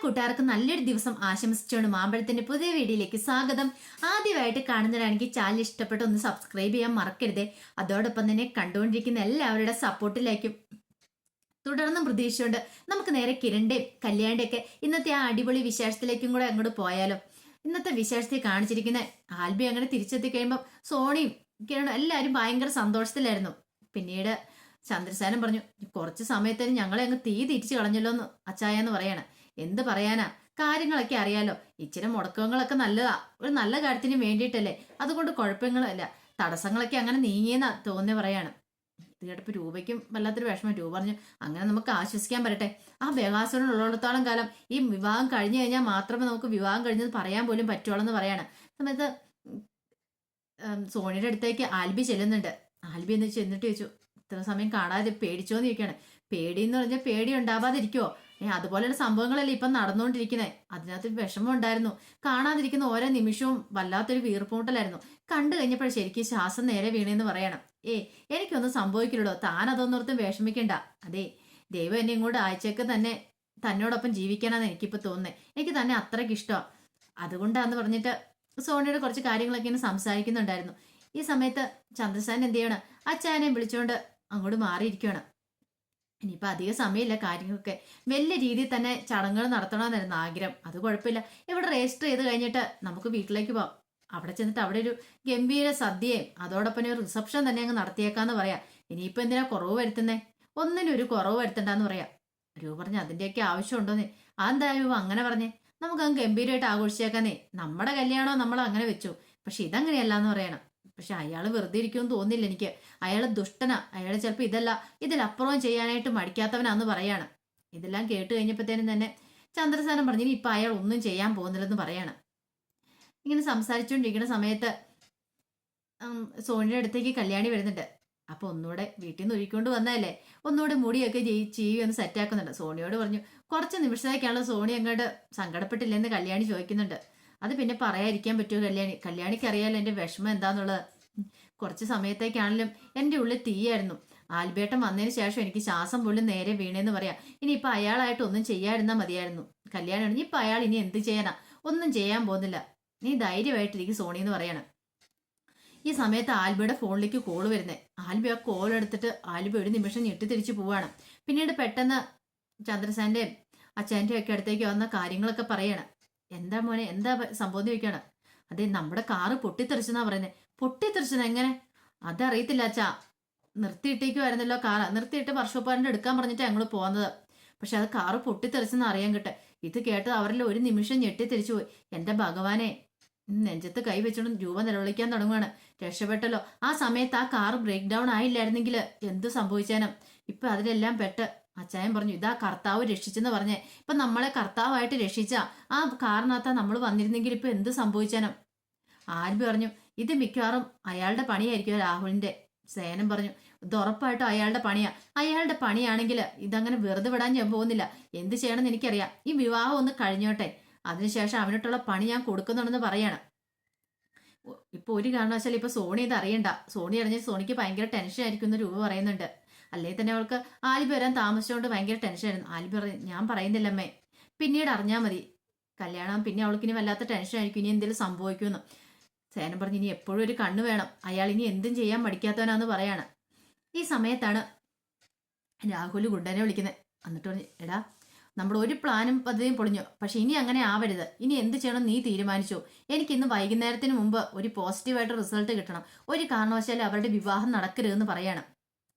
കൂട്ടുകാർക്ക് നല്ലൊരു ദിവസം ആശംസിച്ചുകൊണ്ട് മാമ്പഴത്തിന്റെ പുതിയ വീഡിയോയിലേക്ക് സ്വാഗതം. ആദ്യമായിട്ട് കാണുന്നവരാണെങ്കിൽ ചാനൽ ഇഷ്ടപ്പെട്ട് ഒന്ന് സബ്സ്ക്രൈബ് ചെയ്യാൻ മറക്കരുതേ. അതോടൊപ്പം തന്നെ കണ്ടുകൊണ്ടിരിക്കുന്ന എല്ലാവരുടെ സപ്പോർട്ടിലേക്കും തുടർന്നും പ്രതീക്ഷിച്ചുകൊണ്ട് നമുക്ക് നേരെ കിരണിന്റെയും കല്യാണിന്റെ ഒക്കെ ഇന്നത്തെ ആ അടിപൊളി വിശേഷത്തിലേക്കും കൂടെ അങ്ങോട്ട് പോയാലോ. ഇന്നത്തെ വിശേഷത്തിൽ കാണിച്ചിരിക്കുന്ന ആൽബി അങ്ങനെ തിരിച്ചെത്തി കഴിയുമ്പോൾ സോണിയും കിരണും എല്ലാവരും ഭയങ്കര സന്തോഷത്തിലായിരുന്നു. പിന്നീട് ചന്ദ്രസേനൻ പറഞ്ഞു, കുറച്ച് സമയത്തിന് ഞങ്ങളെ അങ്ങ് തീ തിരിച്ചു കളഞ്ഞല്ലോ എന്ന് അച്ചായെന്ന് പറയാണ്. എന്ത് പറയാനാ, കാര്യങ്ങളൊക്കെ അറിയാലോ, ഇച്ചിരി മുടക്കങ്ങളൊക്കെ നല്ലതാ, ഒരു നല്ല കാര്യത്തിന് വേണ്ടിയിട്ടല്ലേ, അതുകൊണ്ട് കുഴപ്പങ്ങളല്ല, തടസ്സങ്ങളൊക്കെ അങ്ങനെ നീങ്ങിയെന്നാ തോന്നി പറയാണ്. ഇത് കേട്ടപ്പോൾ രൂപയ്ക്കും വല്ലാത്തൊരു വിഷമം. രൂപ പറഞ്ഞു, അങ്ങനെ നമുക്ക് ആശ്വസിക്കാൻ പറ്റട്ടെ, ആ ബേഹാസുരൻ ഉള്ളിടത്തോളം കാലം ഈ വിവാഹം കഴിഞ്ഞു കഴിഞ്ഞാൽ മാത്രമേ നമുക്ക് വിവാഹം കഴിഞ്ഞത് പറയാൻ പോലും പറ്റുള്ളൂ എന്ന് പറയാണ്. സമയത്ത് സോണിയുടെ അടുത്തേക്ക് ആൽബി ചെല്ലുന്നുണ്ട്. ആൽബി എന്ന് ചെന്നിട്ട് ചോദിച്ചു, ഇത്ര സമയം കാണാതെ പേടിച്ചോന്ന് ചോദിക്കുകയാണ്. പേടിയെന്ന് പറഞ്ഞാൽ പേടി ഉണ്ടാവാതിരിക്കുവോ? അതുപോലെയുള്ള സംഭവങ്ങളല്ലേ ഇപ്പം നടന്നുകൊണ്ടിരിക്കുന്നത്. അതിനകത്ത് വിഷമം ഉണ്ടായിരുന്നു. കാണാതിരിക്കുന്ന ഓരോ നിമിഷവും വല്ലാത്തൊരു വീർപ്പൂട്ടലായിരുന്നു. കണ്ടു കഴിഞ്ഞപ്പോൾ ശരിക്കും ശ്വാസം നേരെ വീണേന്ന് പറയണം. എനിക്കൊന്നും സംഭവിക്കില്ലടോ, താൻ അതൊന്നോർത്തും വിഷമിക്കണ്ട. അതെ, ദൈവം എന്നെ ഇങ്ങോട്ട് ആഴ്ചക്ക് തന്നെ തന്നോടൊപ്പം ജീവിക്കാനാന്ന് എനിക്കിപ്പോൾ തോന്നുന്നത്. എനിക്ക് തന്നെ അത്രയ്ക്ക് ഇഷ്ടമാണ്. അതുകൊണ്ടാന്ന് പറഞ്ഞിട്ട് സോണിയുടെ കുറച്ച് കാര്യങ്ങളൊക്കെ ഇങ്ങനെ സംസാരിക്കുന്നുണ്ടായിരുന്നു. ഈ സമയത്ത് ചന്ദ്രസേനൻ എന്ത് ചെയ്യണം, അച്ചായനെ വിളിച്ചുകൊണ്ട് അങ്ങോട്ട് മാറിയിരിക്കുകയാണ്. ഇനിയിപ്പോൾ അധിക സമയമില്ല, കാര്യങ്ങളൊക്കെ വലിയ രീതിയിൽ തന്നെ ചടങ്ങുകൾ നടത്തണമെന്നായിരുന്നു ആഗ്രഹം. അത് കുഴപ്പമില്ല, ഇവിടെ രജിസ്റ്റർ ചെയ്ത് കഴിഞ്ഞിട്ട് നമുക്ക് വീട്ടിലേക്ക് പോവാം. അവിടെ ചെന്നിട്ട് അവിടെ ഒരു ഗംഭീര സദ്യയും അതോടൊപ്പം ഒരു റിസപ്ഷൻ തന്നെ അങ്ങ് നടത്തിയേക്കാന്ന് പറയാം. ഇനിയിപ്പോൾ എന്തിനാ കുറവ് വരുത്തുന്നേ? ഒന്നിനും ഒരു കുറവ് വരുത്തണ്ടെന്ന് പറയാം. രൂപ പറഞ്ഞു, അതിൻ്റെയൊക്കെ ആവശ്യമുണ്ടോന്നേ? അതെന്താ രൂപ അങ്ങനെ പറഞ്ഞേ? നമുക്ക് അങ്ങ് ഗംഭീരമായിട്ട് ആഘോഷിച്ചേക്കാന്നേ. നമ്മുടെ കല്യാണോ നമ്മൾ അങ്ങനെ വെച്ചു, പക്ഷെ ഇതങ്ങനെയല്ല എന്ന് പറയണം. പക്ഷെ അയാൾ വെറുതെ ഇരിക്കുമെന്ന് തോന്നില്ല എനിക്ക്. അയാൾ ദുഷ്ടനാ. അയാൾ ചിലപ്പോൾ ഇതിലപ്പുറവും ചെയ്യാനായിട്ട് മടിക്കാത്തവനാന്ന് പറയാണ്. ഇതെല്ലാം കേട്ട് കഴിഞ്ഞപ്പോഴത്തേനും തന്നെ ചന്ദ്രസേനൻ പറഞ്ഞു, ഇനി ഇപ്പം അയാൾ ഒന്നും ചെയ്യാൻ പോകുന്നില്ലെന്ന് പറയാണ്. ഇങ്ങനെ സംസാരിച്ചുകൊണ്ടിരിക്കുന്ന സമയത്ത് സോണിയുടെ അടുത്തേക്ക് കല്യാണി വരുന്നുണ്ട്. അപ്പൊ ഒന്നുകൂടെ വീട്ടിൽ നിന്ന് ഒഴിക്കൊണ്ട് വന്നതല്ലേ, ഒന്നുകൂടെ മുടിയൊക്കെ ചീവി ഒന്ന് സെറ്റാക്കുന്നുണ്ട്. സോണിയോട് പറഞ്ഞു, കുറച്ച് നിമിഷത്തേക്കാണല്ലോ സോണി അങ്ങോട്ട് സങ്കടപ്പെട്ടില്ലെന്ന് കല്യാണി ചോദിക്കുന്നുണ്ട്. അത് പിന്നെ പറയാതിരിക്കാൻ പറ്റുമോ കല്യാണിക്ക് അറിയാലോ എൻ്റെ വിഷമം എന്താന്നുള്ളത്. കുറച്ച് സമയത്തേക്കാണെങ്കിലും എൻ്റെ ഉള്ളിൽ തീയായിരുന്നു. ആൽബേട്ടൻ വന്നതിന് ശേഷം എനിക്ക് ശ്വാസം പോലും നേരെ വീണേന്ന് പറയാം. ഇനിയിപ്പോൾ അയാളായിട്ട് ഒന്നും ചെയ്യാതിരുന്നാൽ മതിയായിരുന്നു. കല്യാണം ഇനിയിപ്പോൾ അയാൾ ഇനി എന്ത് ചെയ്യാനാ? ഒന്നും ചെയ്യാൻ പോകുന്നില്ല. നീ ധൈര്യമായിട്ടിരിക്കും സോണി എന്ന് പറയണം. ഈ സമയത്ത് ആൽബിയുടെ ഫോണിലേക്ക് കോൾ വരുന്നേ. ആൽബി ആ കോൾ എടുത്തിട്ട് ആൽബി ഒരു നിമിഷം ഞെട്ടിത്തിരിച്ച് പോവാണ്. പിന്നീട് പെട്ടെന്ന് ചന്ദ്രസേന്റെയും അച്ഛൻ്റെ ഒക്കെ അടുത്തേക്ക് വന്ന കാര്യങ്ങളൊക്കെ പറയണം. എന്താ മോനെ, എന്താ സംഭവം ചോദിക്കാണ്. അതെ, നമ്മുടെ കാറ് പൊട്ടിത്തെറിച്ചെന്നാ പറയുന്നത്. പൊട്ടിത്തെറിച്ചത് എങ്ങനെ? അതറിയത്തില്ല അച്ഛാ, നിർത്തിയിട്ടേക്കുമായിരുന്നല്ലോ കാറ്. നിർത്തിയിട്ട് വർഷോപ്പാറിന്റെ എടുക്കാൻ പറഞ്ഞിട്ട് ഞങ്ങൾ പോകുന്നത്. പക്ഷെ അത് കാറ് പൊട്ടിത്തെറിച്ചെന്ന് അറിയാൻ കിട്ടെ. ഇത് കേട്ട് അവരിൽ ഒരു നിമിഷം ഞെട്ടിത്തെറിച്ചു പോയി. എന്റെ ഭഗവാനെ, നെഞ്ചത്ത് കൈ വെച്ചോണ്ട് രൂപ നിലവിളിക്കാൻ തുടങ്ങുവാണ്. രക്ഷപ്പെട്ടല്ലോ. ആ സമയത്ത് ആ കാറ് ബ്രേക്ക് ഡൗൺ ആയില്ലായിരുന്നെങ്കിൽ എന്ത് സംഭവിച്ചാനും. ഇപ്പൊ അതിലെല്ലാം പെട്ട് അച്ചായൻ പറഞ്ഞു, ഇതാ കർത്താവ് രക്ഷിച്ചെന്ന് പറഞ്ഞേ. ഇപ്പൊ നമ്മളെ കർത്താവായിട്ട് രക്ഷിച്ച ആ കാറിനകത്താ നമ്മൾ വന്നിരുന്നെങ്കിൽ ഇപ്പൊ എന്ത് സംഭവിച്ചാനും. ആൽബി പറഞ്ഞു, ഇത് മിക്കവാറും അയാളുടെ പണിയായിരിക്കും രാഹുലിന്റെ. സേനം പറഞ്ഞു, ഇത് ഉറപ്പായിട്ടും അയാളുടെ പണിയാ. അയാളുടെ പണിയാണെങ്കിൽ ഇതങ്ങനെ വെറുതെ വിടാൻ ഞാൻ പോകുന്നില്ല. എന്ത് ചെയ്യണമെന്ന് എനിക്കറിയാം. ഈ വിവാഹം ഒന്ന് കഴിഞ്ഞോട്ടെ, അതിനുശേഷം അവനിട്ടുള്ള പണി ഞാൻ കൊടുക്കുന്നുണ്ടെന്ന് പറയാണ്. ഇപ്പൊ ഒരു കാരണവശാലും ഇപ്പൊ സോണി ഇത് അറിയണ്ട. സോണി അറിഞ്ഞ സോണിക്ക് ഭയങ്കര ടെൻഷൻ ആയിരിക്കും എന്ന് രൂപ പറയുന്നുണ്ട്. അല്ലെങ്കിൽ തന്നെ അവൾക്ക് ആൽബി വരാൻ താമസിച്ചുകൊണ്ട് ഭയങ്കര ടെൻഷനായിരുന്നു. ആൽബി പറഞ്ഞു, ഞാൻ പറയുന്നില്ലമ്മേ, പിന്നീട് അറിഞ്ഞാൽ മതി കല്യാണം. പിന്നെ അവൾക്ക് ഇനി വല്ലാത്ത ടെൻഷൻ ആയിരിക്കും, ഇനി എന്തെങ്കിലും സംഭവിക്കുമെന്ന്. സേനം പറഞ്ഞു, ഇനി എപ്പോഴും ഒരു കണ്ണ് വേണം. അയാൾ ഇനി എന്തും ചെയ്യാൻ മടിക്കാത്തവനാന്ന് പറയാണ്. ഈ സമയത്താണ് രാഹുൽ ഗുണ്ടനെ വിളിക്കുന്നത്. എന്നിട്ട് പറഞ്ഞു, എടാ, നമ്മുടെ ഒരു പ്ലാനും പദ്ധതിയും പൊളിഞ്ഞു. പക്ഷെ ഇനി അങ്ങനെ ആവരുത്. ഇനി എന്ത് ചെയ്യണം നീ തീരുമാനിച്ചു. എനിക്ക് ഇന്ന് വൈകുന്നേരത്തിന് മുമ്പ് ഒരു പോസിറ്റീവായിട്ട് റിസൾട്ട് കിട്ടണം. ഒരു കാരണവശാലും അവരുടെ വിവാഹം നടക്കരുതെന്ന് പറയണം.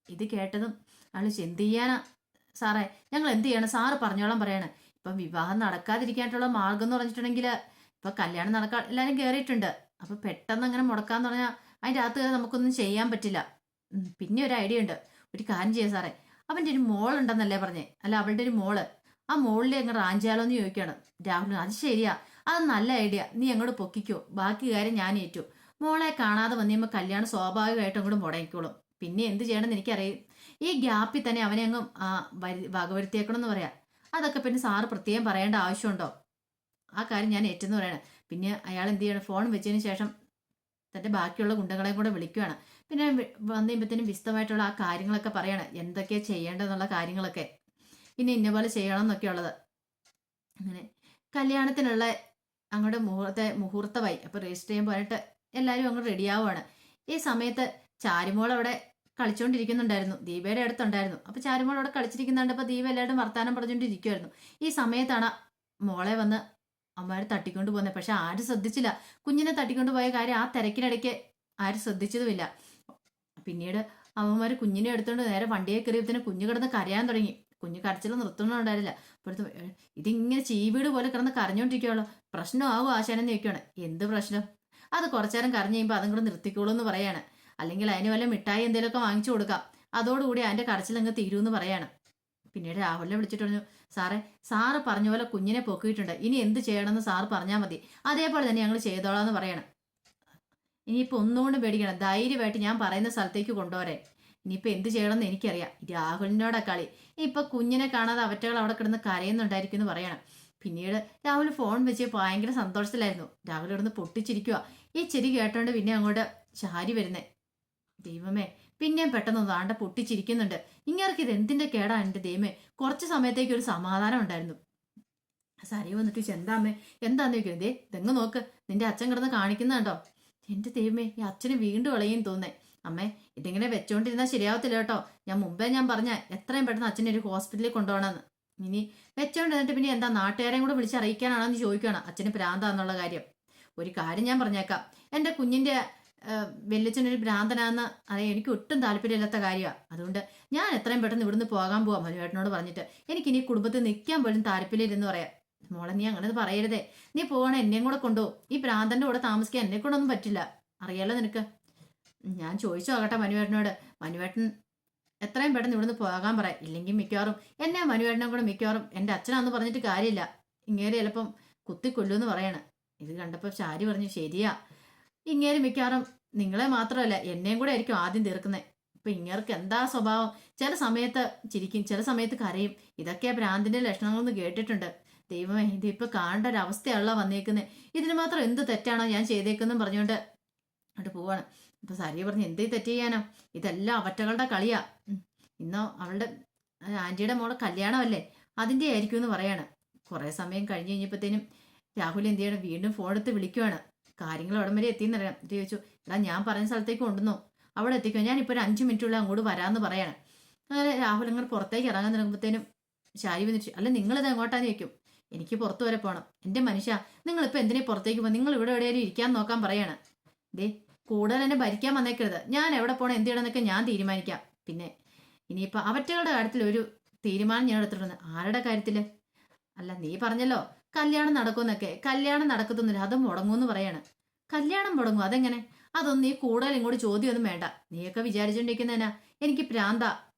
ഇത് കേട്ടതും ആള് എന്ത് ചെയ്യാനാ സാറേ, ഞങ്ങൾ എന്ത് ചെയ്യണം? സാറ് പറഞ്ഞോളാം പറയണം. ഇപ്പം വിവാഹം നടക്കാതിരിക്കാനായിട്ടുള്ള മാർഗം എന്ന് പറഞ്ഞിട്ടുണ്ടെങ്കിൽ ഇപ്പൊ കല്യാണം നടക്കാൻ എല്ലാവരും കയറിയിട്ടുണ്ട്. അപ്പൊ പെട്ടെന്ന് അങ്ങനെ മുടക്കാന്ന് പറഞ്ഞാൽ അതിൻ്റെ അകത്ത് നമുക്കൊന്നും ചെയ്യാൻ പറ്റില്ല. പിന്നെ ഒരു ഐഡിയ ഉണ്ട്. ഒരു കാര്യം ചെയ്യാം സാറേ, അവൻ്റെ ഒരു മോളുണ്ടെന്നല്ലേ പറഞ്ഞേ? അല്ല, അവളുടെ ഒരു മോള്. ആ മോളിലെ അങ്ങ് റാഞ്ചാലോ എന്ന് ചോദിക്കുകയാണ് രാഹുൽ. അത് ശരിയാ, അത് നല്ല ഐഡിയ. നീ അങ്ങോട്ട് പൊക്കിക്കോ, ബാക്കി കാര്യം ഞാൻ ഏറ്റു. മോളെ കാണാതെ വന്നിയുമ്പോൾ കല്യാണം സ്വാഭാവികമായിട്ടും അങ്ങോട്ട് മുടങ്ങിക്കോളും. പിന്നെ എന്ത് ചെയ്യണമെന്ന് എനിക്കറിയാം. ഈ ഗ്യാപ്പിൽ തന്നെ അവനെ അങ്ങ് വകവരുത്തിയേക്കണം എന്ന് പറയാം. അതൊക്കെ പിന്നെ സാറ് പ്രത്യേകം പറയേണ്ട ആവശ്യമുണ്ടോ? ആ കാര്യം ഞാൻ ഏറ്റെന്ന് പറയണം. പിന്നെ അയാൾ എന്ത് ചെയ്യണം, ഫോൺ വെച്ചതിന് ശേഷം തൻ്റെ ബാക്കിയുള്ള ഗുണ്ടകളെയും കൂടെ വിളിക്കുകയാണ്. പിന്നെ വന്നു കഴിയുമ്പോഴത്തേനും വിശദമായിട്ടുള്ള ആ കാര്യങ്ങളൊക്കെ പറയണം, എന്തൊക്കെയാണ് ചെയ്യേണ്ടതെന്നുള്ള കാര്യങ്ങളൊക്കെ. ഇനി ഇന്ന പോലെ ചെയ്യണം എന്നൊക്കെ ഉള്ളത്. അങ്ങനെ കല്യാണത്തിനുള്ള അങ്ങോട്ട് മുഹൂർത്തമായി. അപ്പൊ രജിസ്റ്റർ ചെയ്യാൻ പോയിട്ട് എല്ലാവരും അങ്ങോട്ട് റെഡിയാവുകയാണ്. ഈ സമയത്ത് ചാരുമോൾ അവിടെ കളിച്ചുകൊണ്ടിരിക്കുന്നുണ്ടായിരുന്നു. ദീപയുടെ അടുത്തുണ്ടായിരുന്നു. അപ്പൊ ചാരുമോൾ അവിടെ കളിച്ചിരിക്കുന്നുണ്ട്. അപ്പൊ ദീപ എല്ലാവരും വർത്താനം പറഞ്ഞുകൊണ്ടിരിക്കുമായിരുന്നു. ഈ സമയത്താണ് മോളെ വന്ന് അമ്മമാര് തട്ടിക്കൊണ്ട് പോകുന്നത്. പക്ഷെ ആരും ശ്രദ്ധിച്ചില്ല. കുഞ്ഞിനെ തട്ടിക്കൊണ്ട് പോയ കാര്യം ആ തിരക്കിനിടയ്ക്ക് ആരും ശ്രദ്ധിച്ചതുമില്ല. പിന്നീട് അമ്മമാര് കുഞ്ഞിനെ എടുത്തുകൊണ്ട് നേരെ വണ്ടിയെ കയറിയപ്പത്തിന് കുഞ്ഞു കിടന്ന് കരയാൻ തുടങ്ങി. കുഞ്ഞു കരച്ചിൽ നിർത്തുന്നുണ്ടായിരുന്നില്ല. അപ്പോഴത്തെ ഇതിങ്ങനെ ചീവീട് പോലെ കിടന്ന് കരഞ്ഞോണ്ടിരിക്കുകയുള്ളൂ. പ്രശ്നമാവും ആശാനെന്ന് ചോദിക്കുകയാണ്. എന്ത് പ്രശ്നം? അത് കുറച്ചേരം കരഞ്ഞു കഴിയുമ്പോൾ അതും കൂടെ നിർത്തിക്കോളൂ എന്ന് പറയാണ്. അല്ലെങ്കിൽ അതിന് വല്ല മിഠായി എന്തെങ്കിലുമൊക്കെ വാങ്ങിച്ചു കൊടുക്കാം. അതോടുകൂടി അതിന്റെ കരച്ചിലങ്ങ് തീരുമെന്ന് പറയാണ്. പിന്നീട് രാഹുലിനെ വിളിച്ചിട്ട് പറഞ്ഞു, സാറേ, സാറ് പറഞ്ഞ പോലെ കുഞ്ഞിനെ പൊക്കിയിട്ടുണ്ട്. ഇനി എന്ത് ചെയ്യണമെന്ന് സാറ് പറഞ്ഞാൽ മതി. അതേപോലെ തന്നെ ഞങ്ങൾ ചെയ്തോളാന്ന് പറയണം. ഇനിയിപ്പോൾ ഒന്നുകൊണ്ടും പേടിക്കണം. ധൈര്യമായിട്ട് ഞാൻ പറയുന്ന സ്ഥലത്തേക്ക് കൊണ്ടുപോരെ. ഇനിയിപ്പോൾ എന്ത് ചെയ്യണമെന്ന് എനിക്കറിയാം. രാഹുലിനോടാ കളി. ഇപ്പൊ കുഞ്ഞിനെ കാണാതെ അവറ്റകൾ അവിടെ കിടന്ന് കരയുന്നുണ്ടായിരിക്കും എന്ന് പറയണം. പിന്നീട് രാഹുൽ ഫോൺ വെച്ച് ഭയങ്കര സന്തോഷത്തിലായിരുന്നു. രാഹുൽ കിടന്ന് പൊട്ടിച്ചിരിക്കുക. ഈ ചിരി കേട്ടോണ്ട് പിന്നെ അങ്ങോട്ട് ശാരി വരുന്നേ. ദൈവമേ, പിന്നെയും പെട്ടെന്ന് ദാണ്ട പൊട്ടിച്ചിരിക്കുന്നുണ്ട്. ഇങ്ങേർക്ക് ഇത് എന്തിന്റെ കേടാ എന്റെ ദൈവമേ. കുറച്ച് സമയത്തേക്ക് ഒരു സമാധാനം ഉണ്ടായിരുന്നു. സരി വന്നിട്ട് എന്താമ്മേ എന്താന്ന് ചോദിക്കുന്നത്. ദേ ഇതെങ്ങ് നോക്ക്, നിന്റെ അച്ഛൻ കിടന്ന് കാണിക്കുന്നുണ്ടോ. എന്റെ ദൈവമേ, ഈ അച്ഛന് വീണ്ടും ഇളയും തോന്നേ. അമ്മേ, ഇതിങ്ങനെ വെച്ചോണ്ടിരുന്നാൽ ശരിയാവത്തില്ല കേട്ടോ. ഞാൻ പറഞ്ഞ എത്രയും പെട്ടെന്ന് അച്ഛനെ ഒരു ഹോസ്പിറ്റലിൽ കൊണ്ടുപോകണമെന്ന്. ഇനി വെച്ചോണ്ടിരുന്നിട്ട് പിന്നെ എന്താ നാട്ടുകാരെയും കൂടെ വിളിച്ച് അറിയിക്കാനാണോ എന്ന് ചോദിക്കുകയാണ് അച്ഛന് ഭ്രാന്താന്നുള്ള കാര്യം. ഒരു കാര്യം ഞാൻ പറഞ്ഞേക്കാം. എൻ്റെ കുഞ്ഞിന്റെ വല്യച്ഛനൊരു ഭ്രാന്തനാന്ന് അത് എനിക്ക് ഒട്ടും താല്പര്യമില്ലാത്ത കാര്യമാണ്. അതുകൊണ്ട് ഞാൻ എത്രയും പെട്ടെന്ന് ഇവിടുന്ന് പോകാൻ പോവാം മനുവേട്ടനോട് പറഞ്ഞിട്ട്. എനിക്കിനി കുടുംബത്തിൽ നിൽക്കാൻ പോലും താല്പര്യമില്ലെന്ന് പറയാം. മോളെ, നീ അങ്ങനെ പറയരുതേ. നീ പോകണേ, എന്നെയും കൂടെ കൊണ്ടുപോകും. ഈ ഭ്രാന്തന്റെ കൂടെ താമസിക്കാൻ എന്നെ കൊണ്ടൊന്നും പറ്റില്ല. അറിയാലോ നിനക്ക്. ഞാൻ ചോദിച്ചു നോക്കട്ടെ മനുവേട്ടനോട്. മനുവേട്ടൻ എത്രയും പെട്ടെന്ന് ഇവിടുന്ന് പോകാൻ പറയാം. ഇല്ലെങ്കിൽ മിക്കവാറും എന്നെ മനുവേട്ടനെ കൂടെ മിക്കവാറും എൻ്റെ അച്ഛനാന്ന് പറഞ്ഞിട്ട് കാര്യമില്ല. ഇങ്ങേര് ചിലപ്പം കുത്തിക്കൊല്ലുമെന്ന് പറയണം. ഇത് കണ്ടപ്പോൾ ശാരി പറഞ്ഞു, ശരിയാ, ഇങ്ങേര് മിക്കവാറും നിങ്ങളെ മാത്രമല്ല എന്നെയും കൂടെ ആയിരിക്കും ആദ്യം തീർക്കുന്നത്. ഇപ്പൊ ഇങ്ങേർക്ക് എന്താ സ്വഭാവം. ചില സമയത്ത് ചിരിക്കും, ചില സമയത്ത് കരയും. ഇതൊക്കെ ഭ്രാന്തിന്റെ ലക്ഷണങ്ങളൊന്നും കേട്ടിട്ടുണ്ട്. ദൈവമേ, ഇതിപ്പോ കാണേണ്ട ഒരു അവസ്ഥയാണല്ലോ വന്നേക്കുന്നത്. ഇതിന് മാത്രം എന്ത് തെറ്റാണോ ഞാൻ ചെയ്തേക്കെന്നും പറഞ്ഞുകൊണ്ട് അവിടെ പോവാണ്. അപ്പൊ സരിയ പറഞ്ഞു, എന്ത് തെറ്റ് ചെയ്യാനോ, ഇതെല്ലാം അവറ്റകളുടെ കളിയാ. ഇന്നോ അവളുടെ ആന്റിയുടെ മോളെ കല്യാണമല്ലേ, അതിന്റെ ആയിരിക്കും എന്ന് പറയാണ്. കുറെ സമയം കഴിഞ്ഞ് കഴിഞ്ഞപ്പോഴത്തേനും രാഹുൽ എന്ത് ചെയ്യണം, വീണ്ടും ഫോൺ എടുത്ത് വിളിക്കുവാണ്. കാര്യങ്ങൾ ഉടൻ വരെ എത്തിയെന്നറിയാം. എന്നിട്ട് ചോദിച്ചു, എടാ ഞാൻ പറഞ്ഞ സ്ഥലത്തേക്ക് കൊണ്ടുവന്നോ, അവിടെ എത്തിക്കോ, ഞാനിപ്പോൾ ഒരു 5 മിനിറ്റുള്ള അങ്ങോട്ട് വരാമെന്ന് പറയാണ്. അങ്ങനെ രാഹുൽ അങ്ങോട്ട് പുറത്തേക്ക് ഇറങ്ങാൻ തുടങ്ങുമ്പോഴത്തേനും ശാരി വന്നിട്ട്, അല്ല നിങ്ങളിത് എങ്ങോട്ടാന്ന് ചോദിക്കും. എനിക്ക് പുറത്ത് വരെ പോകണം. എൻ്റെ മനുഷ്യ, നിങ്ങളിപ്പോൾ എന്തിനാ പുറത്തേക്ക് പോകും, നിങ്ങൾ ഇവിടെ എവിടെയും ഇരിക്കാൻ നോക്കാൻ പറയാണ്. ദേ, കൂടുതൽ എന്നെ ഭരിക്കാൻ വന്നേക്കരുത്. ഞാൻ എവിടെ പോകണം എന്ത് ചെയ്യണമെന്നൊക്കെ ഞാൻ തീരുമാനിക്കാം. പിന്നെ ഇനിയിപ്പോൾ അവറ്റകളുടെ കാര്യത്തിൽ ഒരു തീരുമാനം ഞാൻ എടുത്തിട്ടുണ്ട്. ആരുടെ കാര്യത്തിൽ? അല്ല, നീ പറഞ്ഞല്ലോ കല്യാണം നടക്കുമെന്നൊക്കെ. കല്യാണം നടക്കത്തൊന്നുമില്ല, അത് മുടങ്ങുമെന്ന് പറയാണ്. കല്യാണം മുടങ്ങും, അതെങ്ങനെ? അതൊന്നും നീ കൂടുതൽ ഇങ്ങോട്ട് ചോദ്യമൊന്നും വേണ്ട. നീയൊക്കെ വിചാരിച്ചോണ്ടിരിക്കുന്നതിനാ എനിക്ക് പ്രാന്താ.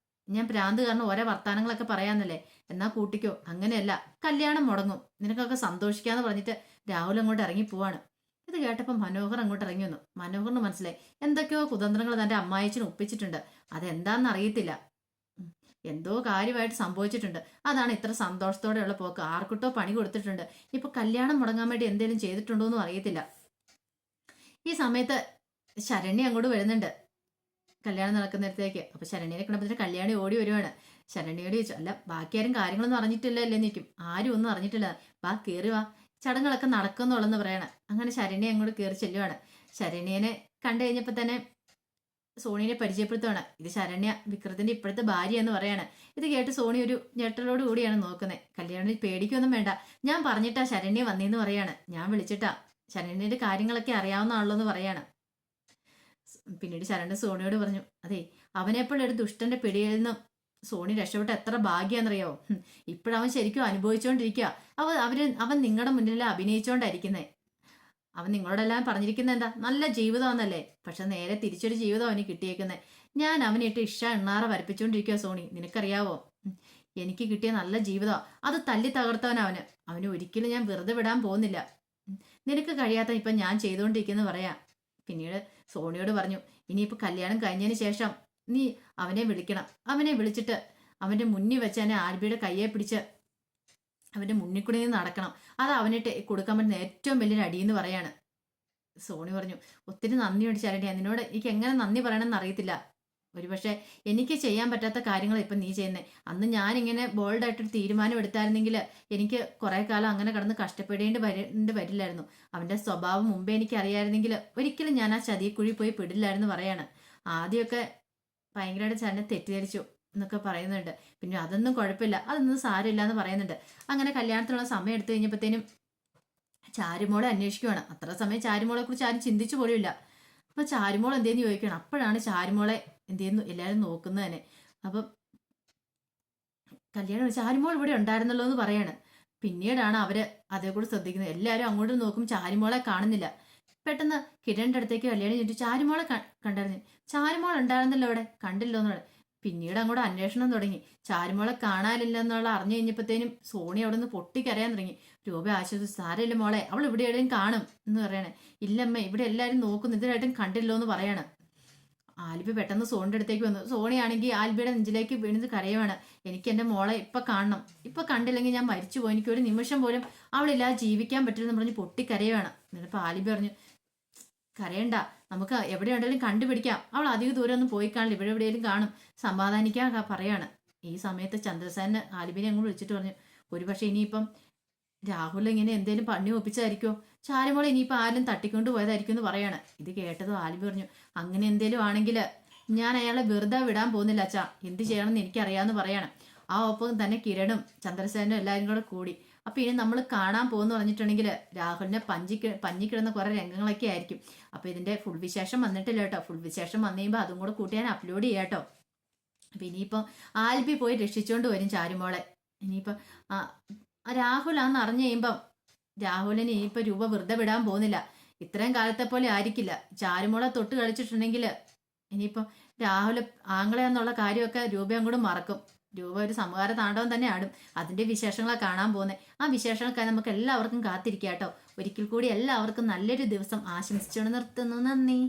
ഞാൻ പ്രാന്ത് കാരണം ഓരോ വർത്താനങ്ങളൊക്കെ പറയാന്നല്ലേ. എന്നാ കൂട്ടിക്കോ. അങ്ങനെയല്ല, കല്യാണം മുടങ്ങും, നിനക്കൊക്കെ സന്തോഷിക്കാന്ന് പറഞ്ഞിട്ട് രാഹുൽ അങ്ങോട്ട് ഇറങ്ങി പോവാണ്. ഇത് കേട്ടപ്പോൾ മനോഹർ അങ്ങോട്ട് ഇറങ്ങി വന്നു. മനോഹറിന് മനസ്സിലായി എന്തൊക്കെയോ കുതന്ത്രങ്ങൾ തന്റെ അമ്മായിച്ചന് ഒപ്പിച്ചിട്ടുണ്ട്. അതെന്താന്ന് അറിയത്തില്ല. എന്തോ കാര്യമായിട്ട് സംഭവിച്ചിട്ടുണ്ട്. അതാണ് ഇത്ര സന്തോഷത്തോടെയുള്ള പോക്ക്. ആർക്കിട്ടോ പണി കൊടുത്തിട്ടുണ്ട്. ഇപ്പൊ കല്യാണം മുടങ്ങാൻ വേണ്ടി എന്തെങ്കിലും ചെയ്തിട്ടുണ്ടോ എന്നും അറിയത്തില്ല. ഈ സമയത്ത് ശരണ്യ അങ്ങോട്ട് വരുന്നുണ്ട് കല്യാണം നടക്കുന്നിടത്തേക്ക്. അപ്പൊ ശരണ്യനെ കണ്ടപ്പോൾ കല്യാണി ഓടി വരുവാണ്. ശരണ്യോട് ചോദിച്ചു, അല്ല ബാക്കി ആരും കാര്യങ്ങളൊന്നും അറിഞ്ഞിട്ടില്ല അല്ലേ നിൽക്കും. ആരും ഒന്നും അറിഞ്ഞിട്ടില്ല, വാ കയറി വാ, ചടങ്ങുകളൊക്കെ നടക്കുന്നുള്ളെന്ന് പറയണ. അങ്ങനെ ശരണ്യ അങ്ങോട്ട് കയറി ചെല്ലുവാണ്. ശരണ്യനെ കണ്ടു കഴിഞ്ഞപ്പോൾ തന്നെ സോണിയെ പരിചയപ്പെടുത്തുവാണ്. ഇത് ശരണ്യ, വിക്രത്തിന്റെ ഇപ്പോഴത്തെ ഭാര്യ എന്ന് പറയാണ്. ഇത് കേട്ട് സോണി ഒരു ഞെട്ടലോട് കൂടിയാണ് നോക്കുന്നത്. കല്യാണി പേടിക്കൊന്നും വേണ്ട, ഞാൻ പറഞ്ഞിട്ടാ ശരണ്യ വന്നേന്ന് പറയാണ്. ഞാൻ വിളിച്ചിട്ടാ, ശരണ്യന്റെ കാര്യങ്ങളൊക്കെ അറിയാവുന്ന ആളല്ലോ എന്ന് പറയാണ്. പിന്നീട് ശരണ്യ സോണിയോട് പറഞ്ഞു, അതെ, അവനെപ്പോഴൊരു ദുഷ്ടന്റെ പിടിയിൽ നിന്നും സോണി രക്ഷപ്പെട്ട എത്ര ഭാഗ്യാന്നറിയാവോ. ഇപ്പോഴവൻ ശരിക്കും അനുഭവിച്ചോണ്ടിരിക്കുക. അവൻ നിങ്ങളുടെ മുന്നിൽ അഭിനയിച്ചോണ്ടായിരിക്കുന്നേ. അവൻ നിങ്ങളോടെല്ലാം പറഞ്ഞിരിക്കുന്നത് എന്താ, നല്ല ജീവിതമാണെന്നല്ലേ. പക്ഷെ നേരെ തിരിച്ചൊരു ജീവിതം അവന് കിട്ടിയേക്കുന്നത്. ഞാൻ അവനിട്ട് എണ്ണാറ വരപ്പിച്ചോണ്ടിരിക്കുക സോണി, നിനക്കറിയാവോ. എനിക്ക് കിട്ടിയ നല്ല ജീവിതമാണ്, അത് തല്ലി തകർത്തവനവന്. അവന് ഒരിക്കലും ഞാൻ വെറുതെ വിടാൻ പോകുന്നില്ല. നിനക്ക് കഴിയാത്ത ഇപ്പം ഞാൻ ചെയ്തുകൊണ്ടിരിക്കുന്നു പറയാ. പിന്നീട് സോണിയോട് പറഞ്ഞു, ഇനിയിപ്പോൾ കല്യാണം കഴിഞ്ഞതിന് ശേഷം നീ അവനെ വിളിക്കണം. അവനെ വിളിച്ചിട്ട് അവന്റെ മുന്നിൽ വെച്ച് തന്നെ ആൽബിയുടെ കയ്യെ പിടിച്ച് അവന്റെ മുന്നിൽ കൂടി നിന്ന് നടക്കണം. അത് അവനിട്ട് കൊടുക്കാൻ പറ്റുന്ന ഏറ്റവും വലിയൊരു അടിയെന്ന് പറയാണ്. സോണി പറഞ്ഞു, ഒത്തിരി നന്ദിയുണ്ട് ശരണ്യ, നിന്നോട് എനിക്ക് എങ്ങനെ നന്ദി പറയണമെന്ന് അറിയത്തില്ല. ഒരുപക്ഷെ എനിക്ക് ചെയ്യാൻ പറ്റാത്ത കാര്യങ്ങൾ ഇപ്പം നീ ചെയ്യുന്നത്. അന്ന് ഞാനിങ്ങനെ ബോൾഡായിട്ടൊരു തീരുമാനം എടുത്തായിരുന്നെങ്കിൽ എനിക്ക് കുറേ കാലം അങ്ങനെ കിടന്ന് വരില്ലായിരുന്നു. അവൻ്റെ സ്വഭാവം മുമ്പേ എനിക്ക് അറിയായിരുന്നെങ്കിൽ ഒരിക്കലും ഞാൻ ആ ചതിക്കുഴി പോയി പെടില്ലായിരുന്നു പറയാണ്. ആദ്യമൊക്കെ ഭയങ്കരമായിട്ട് ചേട്ടനെ തെറ്റിദ്ധരിച്ചു എന്നൊക്കെ പറയുന്നുണ്ട്. പിന്നെ അതൊന്നും കുഴപ്പമില്ല, അതൊന്നും സാരമില്ല എന്ന് പറയുന്നുണ്ട്. അങ്ങനെ കല്യാണത്തിനുള്ള സമയം എടുത്തു കഴിഞ്ഞപ്പോഴത്തേനും ചാരുമോളെ അന്വേഷിക്കുവാണ്. അത്ര സമയം ചാരുമോളെ കുറിച്ച് ആരും ചിന്തിച്ചു പോലുമില്ല. അപ്പൊ ചാരുമോൾ എന്തേന്ന് ചോദിക്കണം. അപ്പോഴാണ് ചാരുമോളെ എന്തേന്ന് എല്ലാവരും നോക്കുന്നത് തന്നെ. അപ്പം കല്യാണം ചാരുമോൾ ഇവിടെ ഉണ്ടായിരുന്നല്ലോ എന്ന് പറയാണ്. പിന്നീടാണ് അവര് അതേ കൂടെ ശ്രദ്ധിക്കുന്നത്. എല്ലാവരും അങ്ങോട്ട് നോക്കും, ചാരുമോളെ കാണുന്നില്ല. പെട്ടെന്ന് കിരണിന്റെ അടുത്തേക്ക് കല്യാണം ചോദിച്ചു, ചാരുമോളെ കണ്ടായിരുന്നു. ചാരുമോൾ ഉണ്ടായിരുന്നല്ലോ അവിടെ, കണ്ടില്ലോ എന്നുള്ള. പിന്നീട് അങ്ങോട്ട് അന്വേഷണം തുടങ്ങി. ചാരുമോളെ കാണാനില്ല എന്നുള്ള അറിഞ്ഞു കഴിഞ്ഞപ്പോഴത്തേനും സോണി അവിടെ നിന്ന് പൊട്ടിക്കരയാൻ തുടങ്ങി. രൂപ ആശ്വസിച്ച്, സാരമില്ല മോളെ, അവൾ ഇവിടെ എവിടെയും കാണും എന്ന് പറയണേ. ഇല്ലമ്മ, ഇവിടെ എല്ലാവരും നോക്കുന്നു, ഇതുവരായിട്ടും കണ്ടില്ലോ എന്ന് പറയാണ്. ആൽബി പെട്ടെന്ന് സോണിന്റെ അടുത്തേക്ക് വന്നു. സോണിയാണെങ്കിൽ ആൽബിയുടെ നെഞ്ചിലേക്ക് വീണത് കരയുവാണ്. എനിക്ക് എൻ്റെ മോളെ ഇപ്പൊ കാണണം, ഇപ്പൊ കണ്ടില്ലെങ്കിൽ ഞാൻ മരിച്ചുപോയി, എനിക്ക് ഒരു നിമിഷം പോലും അവളില്ലാതെ ജീവിക്കാൻ പറ്റില്ലെന്ന് പറഞ്ഞ് പൊട്ടിക്കരയുവാണ്. എന്നിട്ടിപ്പോൾ ആൽബി പറഞ്ഞു, കരയണ്ട, നമുക്ക് എവിടെ ഉണ്ടെങ്കിലും കണ്ടുപിടിക്കാം, അവൾ അധികം ദൂരം ഒന്നും പോയി കാണില്ല, ഇവിടെ എവിടെയെങ്കിലും കാണും, സമാധാനിക്കാൻ പറയാണ്. ഈ സമയത്ത് ചന്ദ്രസേന ആൽബിനെ അങ്ങോട്ട് വിളിച്ചിട്ട് പറഞ്ഞു, ഒരുപക്ഷെ ഇനിയിപ്പം രാഹുൽ ഇങ്ങനെ എന്തേലും പണി ഒപ്പിച്ചതായിരിക്കോ, ചാരുമോളെ ഇനിയിപ്പോൾ ആരും തട്ടിക്കൊണ്ട് പോയതായിരിക്കും എന്ന് പറയാണ്. ഇത് കേട്ടതും ആൽബി പറഞ്ഞു, അങ്ങനെ എന്തേലും ആണെങ്കിൽ ഞാൻ അയാളെ വെറുതെ വിടാൻ പോകുന്നില്ല അച്ഛാ, എന്ത് ചെയ്യണമെന്ന് എനിക്കറിയാമെന്ന് പറയാണ്. ആ ഒപ്പം തന്നെ കിരണും ചന്ദ്രസേനും എല്ലാവരും കൂടെ കൂടി. അപ്പൊ ഇനി നമ്മൾ കാണാൻ പോകുന്നു പറഞ്ഞിട്ടുണ്ടെങ്കിൽ രാഹുലിനെ പഞ്ഞിക്കിടുന്ന കുറെ രംഗങ്ങളൊക്കെ ആയിരിക്കും. അപ്പൊ ഇതിന്റെ ഫുൾ വിശേഷം വന്നിട്ടില്ല കേട്ടോ. ഫുൾ വിശേഷം വന്നു കഴിയുമ്പോൾ അതും കൂടെ കൂട്ടി ഞാൻ അപ്ലോഡ് ചെയ്യാം കേട്ടോ. അപ്പൊ ഇനിയിപ്പം ആൽബി പോയി രക്ഷിച്ചോണ്ട് വരും ചാരുമോളെ. ഇനിയിപ്പം രാഹുലാന്ന് അറിഞ്ഞു കഴിയുമ്പം രാഹുലിന് ഇനിയിപ്പോൾ രൂപ വെറുതെ വിടാൻ പോകുന്നില്ല. ഇത്രയും കാലത്തെ പോലെ ആയിരിക്കില്ല. ചാരുമോളെ തൊട്ട് കളിച്ചിട്ടുണ്ടെങ്കിൽ ഇനിയിപ്പം രാഹുൽ ആങ്ങളെന്നുള്ള കാര്യമൊക്കെ രൂപ അങ്ങോട്ട് മറക്കും. രൂപ ഒരു സമകാര താണ്ഡവം തന്നെ ആടും. അതിന്റെ വിശേഷങ്ങളാണ് കാണാൻ പോകുന്നത്. ആ വിശേഷങ്ങൾക്കായി നമുക്ക് എല്ലാവർക്കും കാത്തിരിക്കാം കേട്ടോ. ഒരിക്കൽ കൂടി എല്ലാവർക്കും നല്ലൊരു ദിവസം ആശംസിച്ചുകൊണ്ട് നിർത്തുന്നു. നന്ദി.